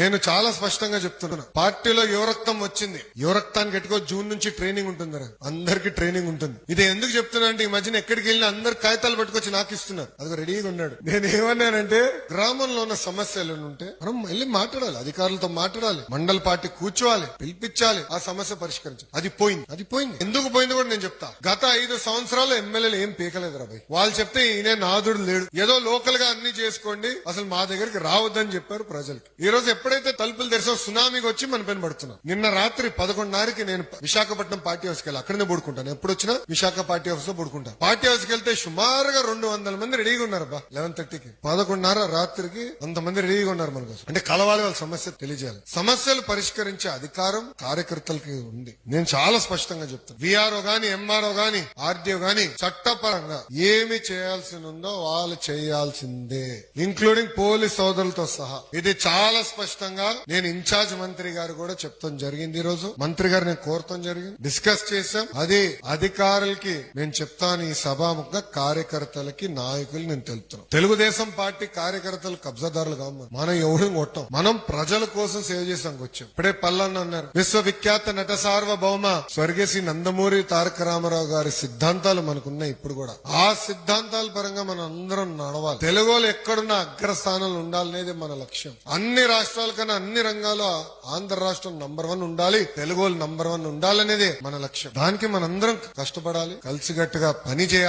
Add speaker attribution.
Speaker 1: నేను చాలా స్పష్టంగా చెప్తున్నా, పార్టీలో యువరక్తం వచ్చింది. యువరక్తానికి ఎట్టుకో జూన్ నుంచి ట్రైనింగ్ ఉంటుంది, అందరికి ట్రైనింగ్ ఉంటుంది. ఇది ఎందుకు చెప్తున్నా అంటే, ఈ మధ్యన ఎక్కడికి వెళ్ళినా అందరు కాగితాలు పట్టుకొచ్చి నాకు ఇస్తున్నారు. అది రెడీగా ఉన్నాడు. నేను ఏమన్నానంటే, గ్రామంలో ఉన్న సమస్యలు ఉంటే మనం వెళ్ళి మాట్లాడాలి, అధికారులతో మాట్లాడాలి, మండల పార్టీ కూర్చోవాలి, పిలిపించాలి, ఆ సమస్య పరిష్కరించాలి. అది పోయింది. ఎందుకు పోయింది కూడా నేను చెప్తా. గత 5 సంవత్సరాలు ఎమ్మెల్యేలు ఏం పీకలేదు రాబాయ్. వాళ్ళు చెప్తే ఈయన నాదుడు లేడు, ఏదో లోకల్ గా అన్ని చేసుకోండి, అసలు మా దగ్గరికి రావద్దని చెప్పారు ప్రజలకి. ఈ రోజు ఎప్పుడైతే తలుపులు తెరిసో సునామీకి వచ్చి మన పైన పడుతున్నాం. నిన్న రాత్రి 11:30కి నేను విశాఖపట్నం పార్టీ హౌస్కి వెళ్ళి అక్కడనే పడుకుంటాను. ఎప్పుడు వచ్చినా విశాఖ పార్టీ హౌస్ లో పడుకుంటాను. పార్టీ హౌస్కి వెళ్తే సుమారుగా 200 మంది రెడీగా ఉన్నారు. 11:30కి 11:30 రాత్రికి అంతమంది రెడీగా ఉన్నారు మన కోసం. అంటే కలవాలి, వాళ్ళ సమస్య తెలియజేయాలి. సమస్యలు పరిష్కరించే అధికారం కార్యకర్తలకి ఉంది. నేను చాలా స్పష్టంగా చెప్తాను. విఆర్ఓ గాని, ఎంఆర్ఓ గాని, ఆర్డీఓ గాని చట్టపరంగా ఏమి చేయాల్సి ఉందో వాళ్ళు చేయాల్సిందే, ఇంక్లూడింగ్ పోలీస్ సోదరులతో సహా. ఇది చాలా స్పష్టంగా నేను ఇన్ఛార్జ్ మంత్రి గారు కూడా చెప్తాం జరిగింది. ఈ రోజు మంత్రి గారు నేను కోరతాం జరిగింది, డిస్కస్ చేశాం. అది అధికారులకి నేను చెప్తాను, ఈ సభాముఖంగా కార్యకర్తలకి, నాయకులు నేను తెలుపుతున్నాను. తెలుగుదేశం పార్టీ కార్యకర్తలు కబ్జాదారులు కావు. మనం ఎవరు కొట్టాం, మనం ప్రజల కోసం సేవ చేసాం వచ్చాం. ఇప్పుడే పల్లన్న అన్నారు, విశ్వవిఖ్యాత నట సార్వభౌమ స్వర్గీయ నందమూరి తారక రామారావు గారి సిద్ధాంతాలు మనకున్నాయి. ఇప్పుడు కూడా ఆ సిద్ధాంతాల పరంగా మనం అందరం నడవాలి. తెలుగు వాళ్ళు ఎక్కడున్న అగ్రస్థానంలో ఉండాలనేది మన లక్ష్యం. అన్ని రాష్ట్రాల కన్నా అన్ని రంగాల్లో ఆంధ్ర రాష్ట్రం నంబర్ 1 ఉండాలి, తెలుగు వాళ్ళు నంబర్ 1 ఉండాలనేదే మన లక్ష్యం. దానికి మనందరం కష్టపడాలి, కలిసికట్టుగా పని చేయాలి.